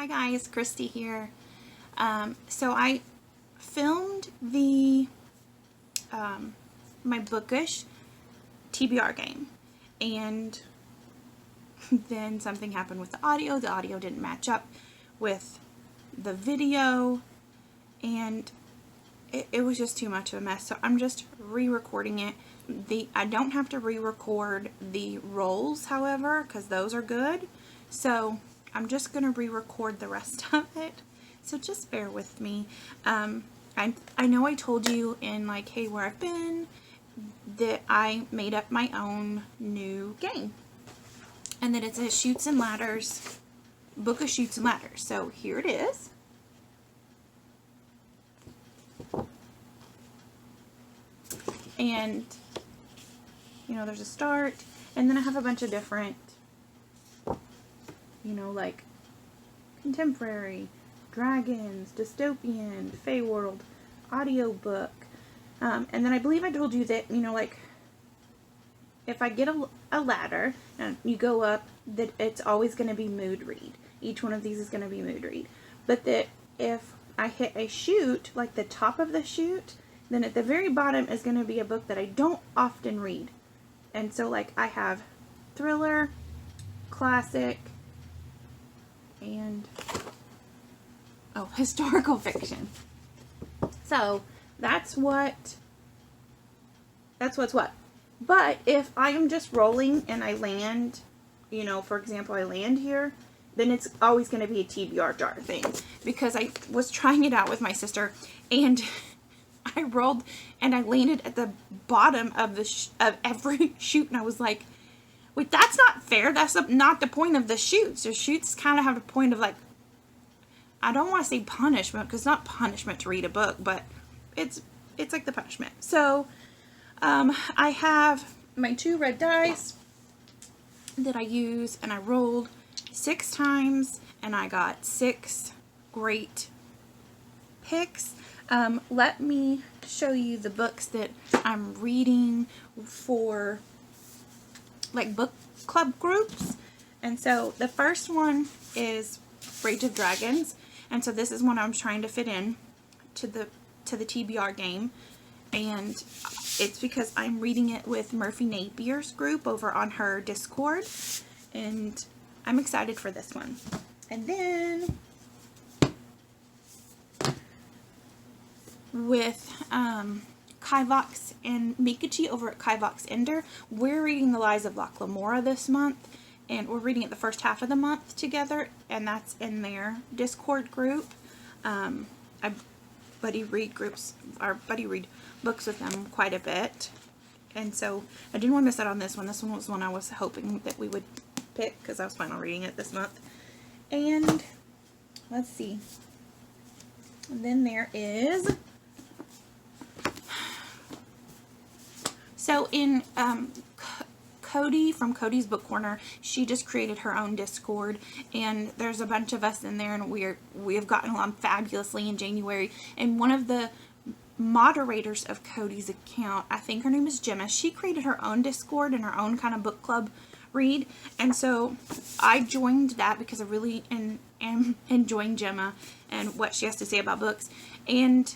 Hi guys, Christy here. So I filmed the my Bookish TBR game, and then something happened with the audio. The audio didn't match up with the video, and it was just too much of a mess. So I'm just re-recording it. I don't have to re-record the rolls, however, because those are good. So I'm just going to re-record the rest of it. So just bear with me. I know I told you in like, hey, where I've been, that I made up my own new game. And that it's a Chutes and Ladders, book of Chutes and Ladders. So here it is. And, you know, there's a start. And then I have a bunch of different, you know, like contemporary, dragons, dystopian, Fey world, audiobook. And then I believe I told you that, you know, like if I get a ladder and you go up, that it's always going to be mood read. Each one of these is going to be mood read. But that if I hit a chute, like the top of the chute, then at the very bottom is going to be a book that I don't often read. And so like I have thriller, classic, and historical fiction. So that's what's what. But if I am just rolling and I land, you know, for example, I land here, then it's always going to be a TBR jar thing. Because I was trying it out with my sister, and I rolled and I landed at the bottom of of every chute, and I was like, wait, that's not fair. That's not the point of the chutes. The chutes kind of have a point of like, I don't want to say punishment, because it's not punishment to read a book, but it's like the punishment. So I have my 2 red dice that I use, and I rolled 6 times, and I got 6 great picks. Let me show you the books that I'm reading for like book club groups. And so the first one is Rage of Dragons, and so this is one I'm trying to fit in to the TBR game, and it's because I'm reading it with Merphy Napier's group over on her Discord, and I'm excited for this one. And then with Kivox and Mikachi over at Kivox Ender, we're reading The Lies of Locke Lamora this month, and we're reading it the first half of the month together, and that's in their Discord group. I buddy read books with them quite a bit, and so I didn't want to miss out on this one. This one was one I was hoping that we would pick, because I was planning on reading it this month. And let's see, and then there is, so in Codie from Codie's Book Corner, she just created her own Discord, and there's a bunch of us in there, and we have gotten along fabulously in January. And one of the moderators of Codie's account, I think her name is Gemma, she created her own Discord and her own kind of book club read, and so I joined that because I really am enjoying Gemma and what she has to say about books. And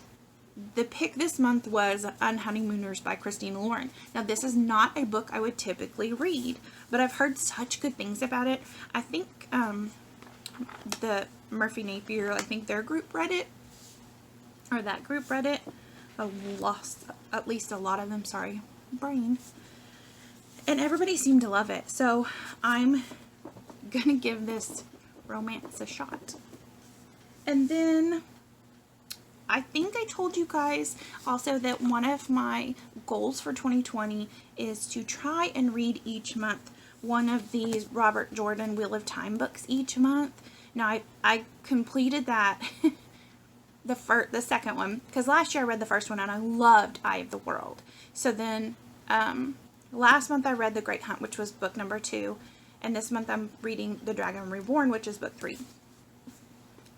the pick this month was Unhoneymooners by Christina Lauren. Now, this is not a book I would typically read, but I've heard such good things about it. I think the Merphy Napier, I think their group read it, or that group read it. I lost at least a lot of them, sorry, brain. And everybody seemed to love it. So I'm going to give this romance a shot. And then I think I told you guys also that one of my goals for 2020 is to try and read each month one of these Robert Jordan Wheel of Time books each month. Now I completed that the second one, because last year I read the first one and I loved Eye of the World. So then last month I read The Great Hunt, which was book number 2, and this month I'm reading The Dragon Reborn, which is book 3.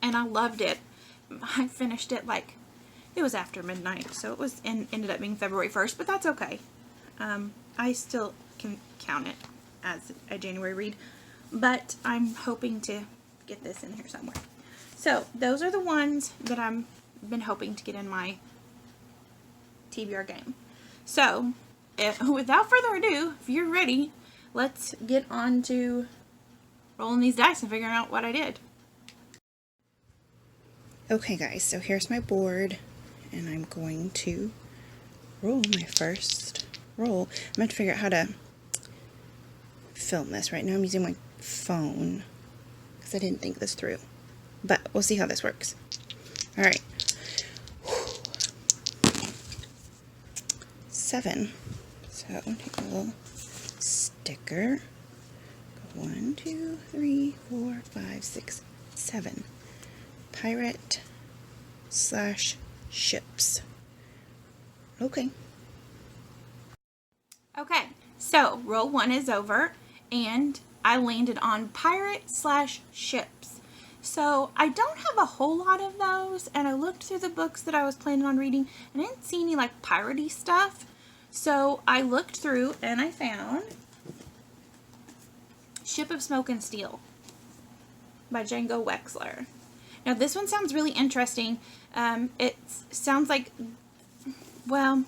And I loved it. I finished it like, it was after midnight, so it was ended up being February 1st, but that's okay. I still can count it as a January read, but I'm hoping to get this in here somewhere. So those are the ones that I've been hoping to get in my TBR game. So without further ado, if you're ready, let's get on to rolling these dice and figuring out what I did. Okay guys, so here's my board, and I'm going to roll my first roll. I'm going to figure out how to film this. Right now I'm using my phone because I didn't think this through, but we'll see how this works. Alright. 7. So take a little sticker. 1, 2, 3, 4, 5, 6, 7. Pirate / ships. Okay. Okay, so roll 1 is over, and I landed on pirate / ships. So I don't have a whole lot of those, and I looked through the books that I was planning on reading, and I didn't see any like piratey stuff. So I looked through and I found Ship of Smoke and Steel by Django Wexler. Now this one sounds really interesting. It sounds like, well,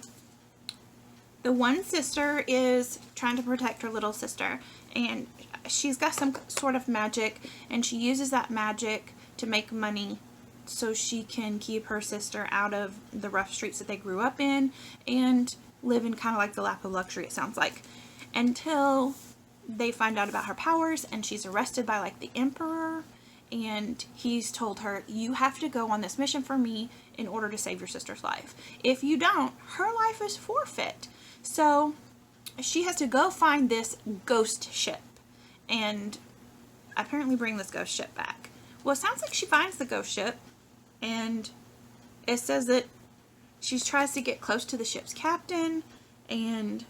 the one sister is trying to protect her little sister, and she's got some sort of magic, and she uses that magic to make money so she can keep her sister out of the rough streets that they grew up in and live in kind of like the lap of luxury, it sounds like, until they find out about her powers, and she's arrested by like the emperor, and he's told her, you have to go on this mission for me in order to save your sister's life. If you don't, her life is forfeit. So she has to go find this ghost ship and apparently bring this ghost ship back. Well, it sounds like she finds the ghost ship, and it says that she tries to get close to the ship's captain and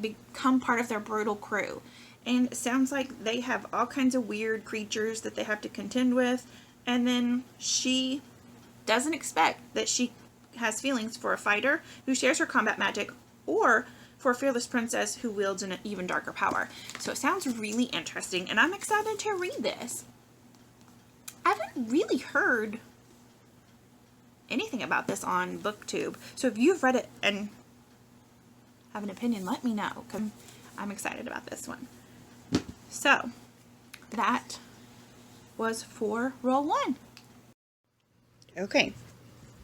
become part of their brutal crew. And it sounds like they have all kinds of weird creatures that they have to contend with. And then she doesn't expect that she has feelings for a fighter who shares her combat magic, or for a fearless princess who wields an even darker power. So it sounds really interesting, and I'm excited to read this. I haven't really heard anything about this on BookTube. So if you've read it and have an opinion, let me know, because I'm excited about this one. So that was for roll 1. Okay.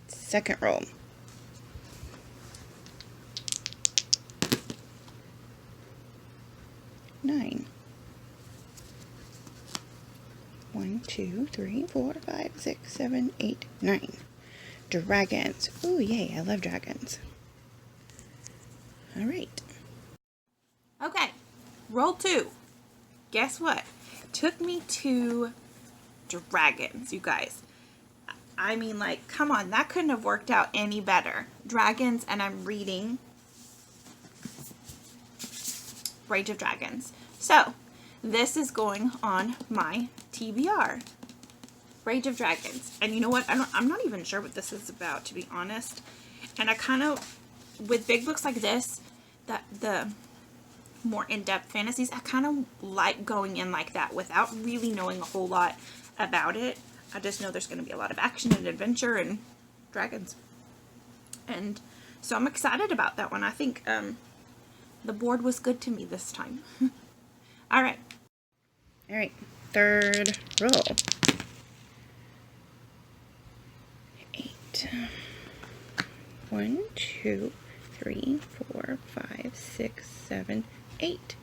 Second roll. 9. 1, 2, 3, 4, 5, 6, 7, 8, 9. Dragons. Ooh, yay, I love dragons. Alright. Okay, roll 2. Guess what? It took me to dragons, you guys. I mean, like, come on, that couldn't have worked out any better. Dragons, and I'm reading Rage of Dragons. So, this is going on my TBR. Rage of Dragons. And you know what? I'm not even sure what this is about, to be honest. And I kind of, with big books like this, that the more in-depth fantasies, I kind of like going in like that without really knowing a whole lot about it. I just know there's going to be a lot of action and adventure and dragons. And so I'm excited about that one. I think the board was good to me this time. Alright. Alright, third roll. 8. 1, 2, 3, 4, 5, 6, 7, 8.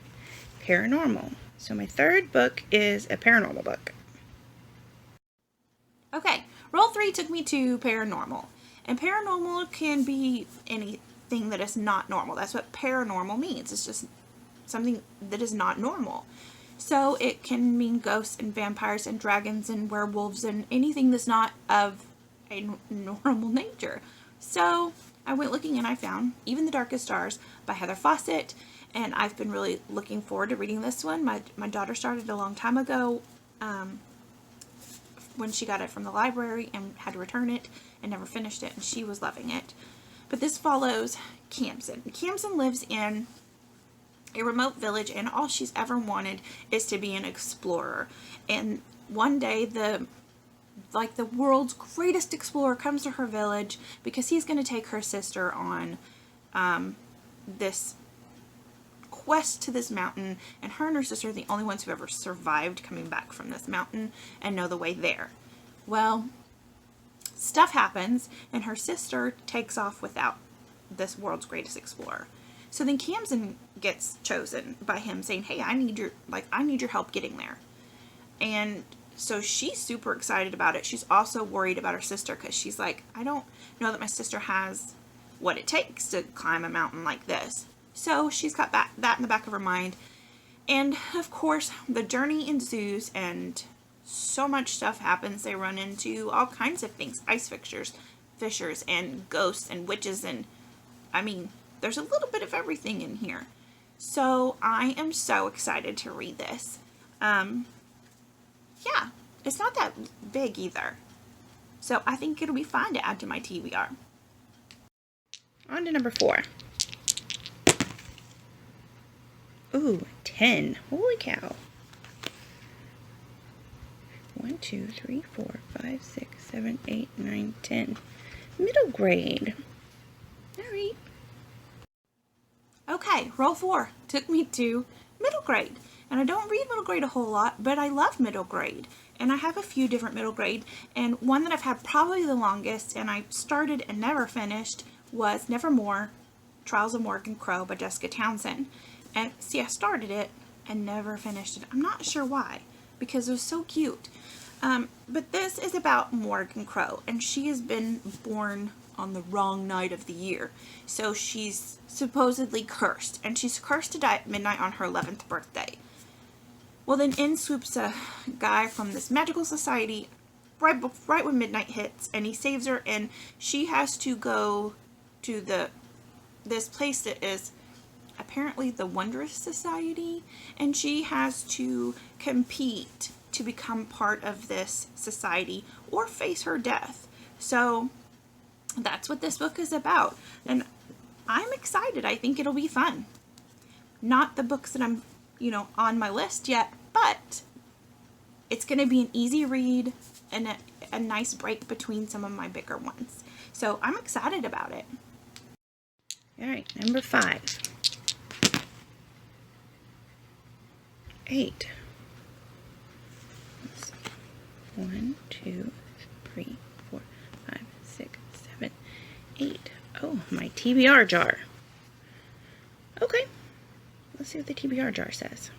Paranormal. So my third book is a paranormal book. Okay, roll 3 took me to paranormal. And paranormal can be anything that is not normal. That's what paranormal means. It's just something that is not normal. So it can mean ghosts and vampires and dragons and werewolves and anything that's not of a normal nature. So I went looking and I found Even the Darkest Stars by Heather Fawcett, and I've been really looking forward to reading this one. My daughter started a long time ago when she got it from the library and had to return it and never finished it, and she was loving it. But this follows Kamsen. Kamsen lives in a remote village, and all she's ever wanted is to be an explorer. And one day the like the world's greatest explorer comes to her village because he's going to take her sister on this quest to this mountain, and her and her sister are the only ones who ever survived coming back from this mountain and know the way there. Well, stuff happens and her sister takes off without this world's greatest explorer. So then Camden gets chosen by him, saying, hey, I need your help getting there. And so she's super excited about it. She's also worried about her sister because she's like, I don't know that my sister has what it takes to climb a mountain like this. So she's got that in the back of her mind. And of course, the journey ensues and so much stuff happens. They run into all kinds of things, ice fissures and ghosts and witches, and I mean, there's a little bit of everything in here. So I am so excited to read this. Yeah, it's not that big either. So I think it'll be fun to add to my TBR. On to number 4. Ooh, 10. Holy cow. 1, 2, 3, 4, 5, 6, 7, 8, 9, 10. Middle grade. Alright. Okay, roll 4 took me to middle grade. And I don't read middle grade a whole lot, but I love middle grade. And I have a few different middle grade. And one that I've had probably the longest, and I started and never finished, was Nevermore, Trials of Morgan Crow by Jessica Townsend. And see, I started it and never finished it. I'm not sure why, because it was so cute. But this is about Morgan Crow, and she has been born on the wrong night of the year. So she's supposedly cursed, and she's cursed to die at midnight on her 11th birthday. Well, then in swoops a guy from this magical society right when midnight hits, and he saves her, and she has to go to this place that is apparently the Wondrous Society, and she has to compete to become part of this society or face her death. So that's what this book is about, and I'm excited. I think it'll be fun. Not the books that I'm, on my list yet, but it's going to be an easy read and a nice break between some of my bigger ones. So I'm excited about it. All right, number 5. 8. 1, 2, 3, 4, 5, 6, 7, 8. Oh, my TBR jar. Okay, let's see what the TBR jar says.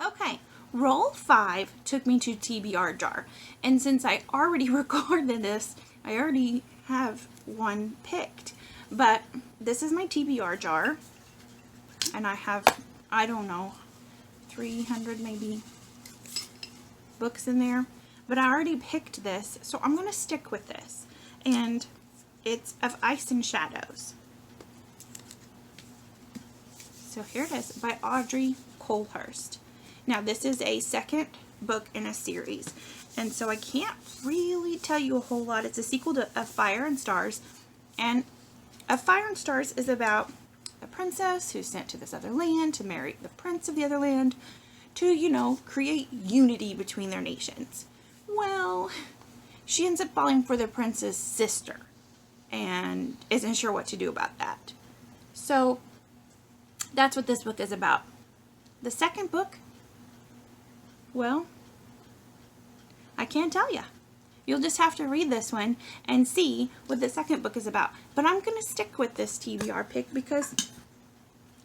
Okay, roll 5 took me to TBR jar. And since I already recorded this, I already have one picked. But this is my TBR jar. And I have, I don't know, 300 maybe books in there. But I already picked this, so I'm going to stick with this. And it's Of Ice and Shadows. So here it is, by Audrey Colehurst. Now this is a second book in a series, and so I can't really tell you a whole lot. It's a sequel to Of Fire and Stars, and Of Fire and Stars is about a princess who's sent to this other land to marry the prince of the other land to, create unity between their nations. Well, she ends up falling for the prince's sister and isn't sure what to do about that. So that's what this book is about. The second book, well, I can't tell you. You'll just have to read this one and see what the second book is about. But I'm going to stick with this TBR pick because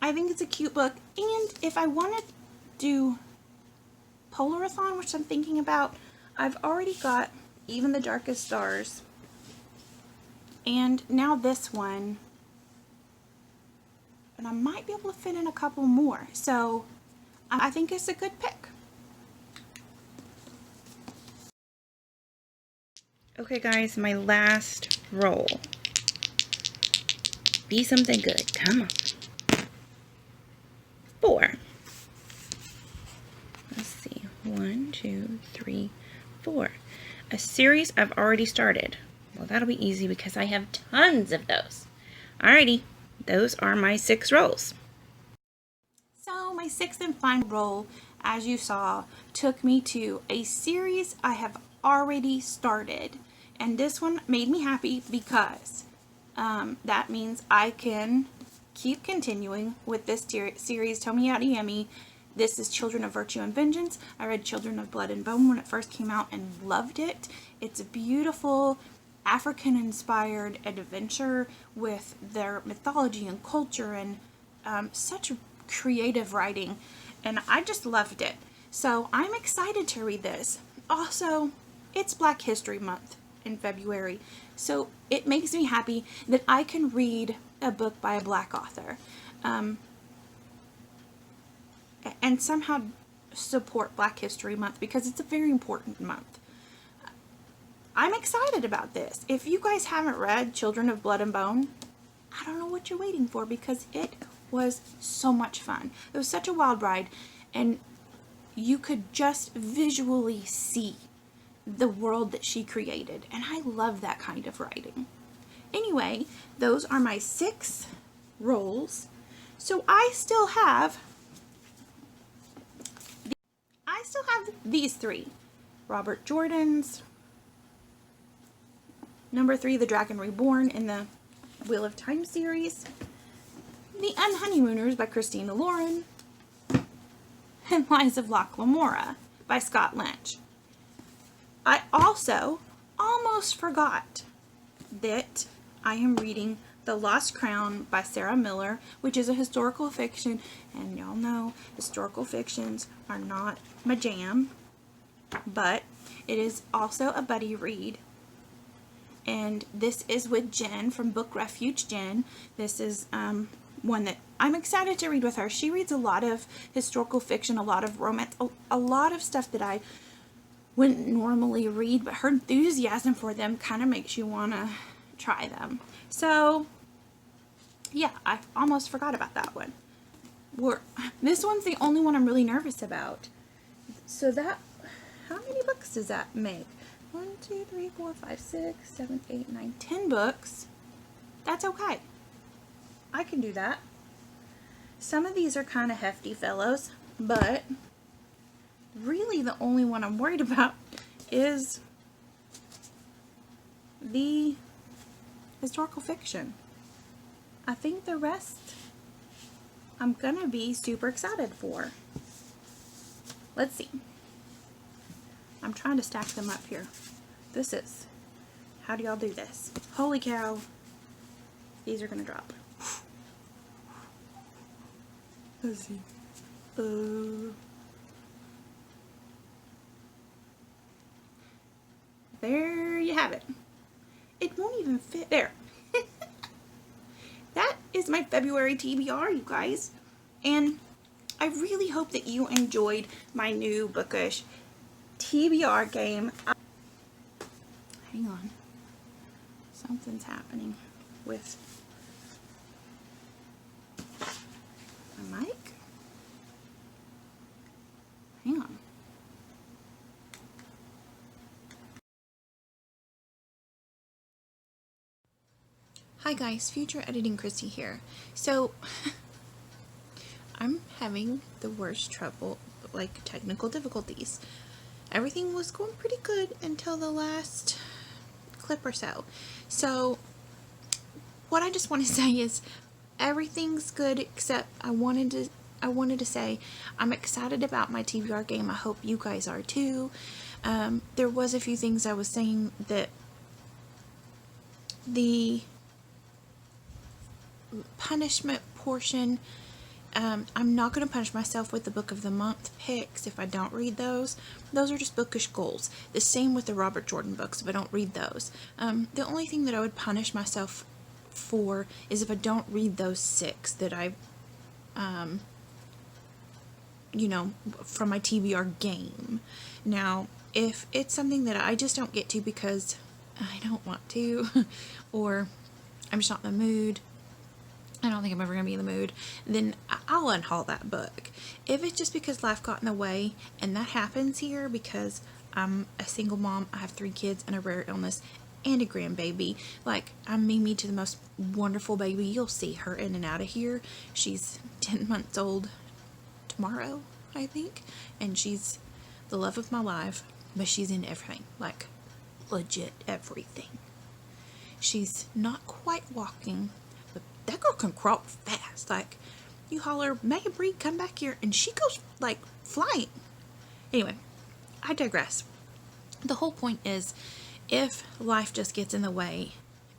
I think it's a cute book. And if I want to do Polarathon, which I'm thinking about, I've already got Even the Darkest Stars. And now this one. And I might be able to fit in a couple more. So I think it's a good pick. Okay guys, my last roll. Be something good. Come on. 4. Let's see. 1, 2, 3, 4. A series I've already started. Well, that'll be easy because I have tons of those. Alrighty. Those are my 6 rolls. So my 6th and final roll as you saw, took me to a series I have already started. And this one made me happy because that means I can keep continuing with this series, Tomi Adeyemi. This is Children of Virtue and Vengeance. I read Children of Blood and Bone when it first came out and loved it. It's a beautiful African-inspired adventure with their mythology and culture and such creative writing. And I just loved it. So I'm excited to read this. Also, it's Black History Month in February. So it makes me happy that I can read a book by a Black author. And somehow support Black History Month because it's a very important month. I'm excited about this. If you guys haven't read Children of Blood and Bone, I don't know what you're waiting for because it was so much fun. It was such a wild ride, and you could just visually see the world that she created, and I love that kind of writing. Anyway, those are my 6 rolls. So I still have these 3. Robert Jordan's number 3, The Dragon Reborn in the Wheel of Time series. The Unhoneymooners by Christina Lauren. And Lies of Locke Lamora by Scott Lynch. I also almost forgot that I am reading The Lost Crown by Sarah Miller, which is a historical fiction, and y'all know historical fictions are not my jam, but it is also a buddy read. And this is with Jenn from book Refuge. Jenn, this is one that I'm excited to read with her. She reads a lot of historical fiction, a lot of romance, a lot of stuff that I wouldn't normally read, but her enthusiasm for them kind of makes you want to try them. So yeah, I almost forgot about that one. This one's the only one I'm really nervous about. So that, how many books does that make? 1, 2, 3, 4, 5, 6, 7, 8, 9, 10 books. That's okay. I can do that. Some of these are kind of hefty fellows, but really the only one I'm worried about is the historical fiction. I think the rest I'm gonna be super excited for. Let's see. I'm trying to stack them up here. How do y'all do this? Holy cow. These are gonna drop. Let's see. There you have it. It won't even fit there. That is my February TBR, you guys. And I really hope that you enjoyed my new Bookish TBR game. Hang on. Something's happening with my mic. Hang on. Hi guys, Future Editing Christy here. So, I'm having the worst trouble, like technical difficulties. Everything was going pretty good until the last clip or so. So, what I just want to say is everything's good except I wanted to say I'm excited about my TBR game. I hope you guys are too. There was a few things I was saying that the punishment portion, I'm not going to punish myself with the Book of the Month picks if I don't read those. Those are just bookish goals. The same with the Robert Jordan books if I don't read those. The only thing that I would punish myself for is if I don't read those 6 that I, you know, from my TBR game. Now, if it's something that I just don't get to because I don't want to, or I'm just not in the mood, I don't think I'm ever going to be in the mood, then I'll unhaul that book. If it's just because life got in the way, and that happens here because I'm a single mom, I have 3 kids and a rare illness and a grandbaby. Like, I'm Mimi to the most wonderful baby. You'll see her in and out of here. She's 10 months old tomorrow. I think. And she's the love of my life, but she's in everything. Like, legit everything. She's not quite walking, but that girl can crawl fast. Like, you holler, Mabry, come back here, and she goes, like, flying. Anyway, I digress. The whole point is, if life just gets in the way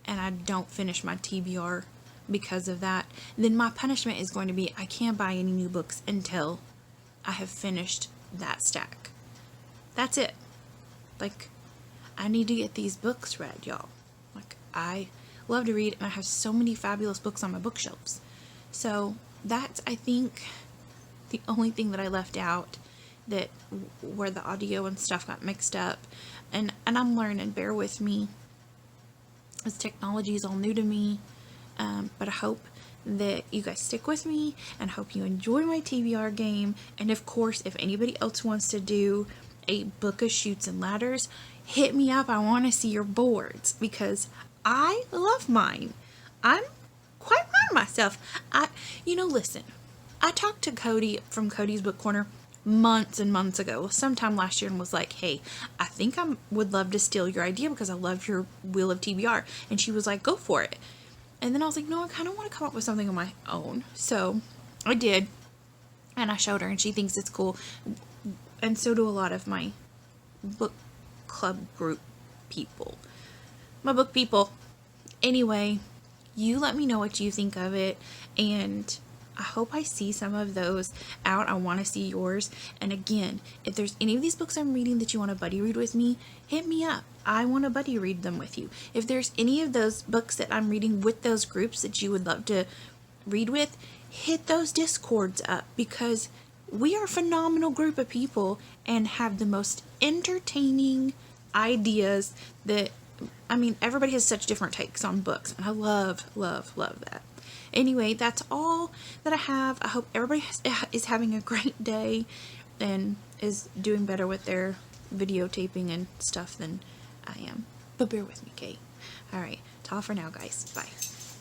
and I don't finish my TBR because of that, then my punishment is going to be I can't buy any new books until I have finished that stack. That's it. Like, I need to get these books read, y'all. Like, I love to read, and I have so many fabulous books on my bookshelves. So that's, I think, the only thing that I left out, that where the audio and stuff got mixed up. And I'm learning, bear with me. This technology is all new to me. But I hope that you guys stick with me, and hope you enjoy my TBR game. And of course, if anybody else wants to do a book of Chutes and Ladders, hit me up. I want to see your boards, because I love mine. I'm quite proud of myself. Listen, I talked to Codie from Codie's Book Corner months and months ago, sometime last year, and was like, hey, I think I would love to steal your idea because I love your Wheel of TBR. And she was like, go for it. And then I was like, no, I kind of want to come up with something on my own. So I did, and I showed her, and she thinks it's cool. And so do a lot of my book club group people. My book people. Anyway, you let me know what you think of it, and I hope I see some of those out. I want to see yours. And again, if there's any of these books I'm reading that you want to buddy read with me, hit me up. I want to buddy read them with you. If there's any of those books that I'm reading with those groups that you would love to read with, hit those Discords up, because we are a phenomenal group of people and have the most entertaining ideas that, everybody has such different takes on books, and I love, love, love that. Anyway, that's all that I have. I hope everybody is having a great day and is doing better with their videotaping and stuff than I am. But bear with me, Kate. Alright, ta for now, guys. Bye.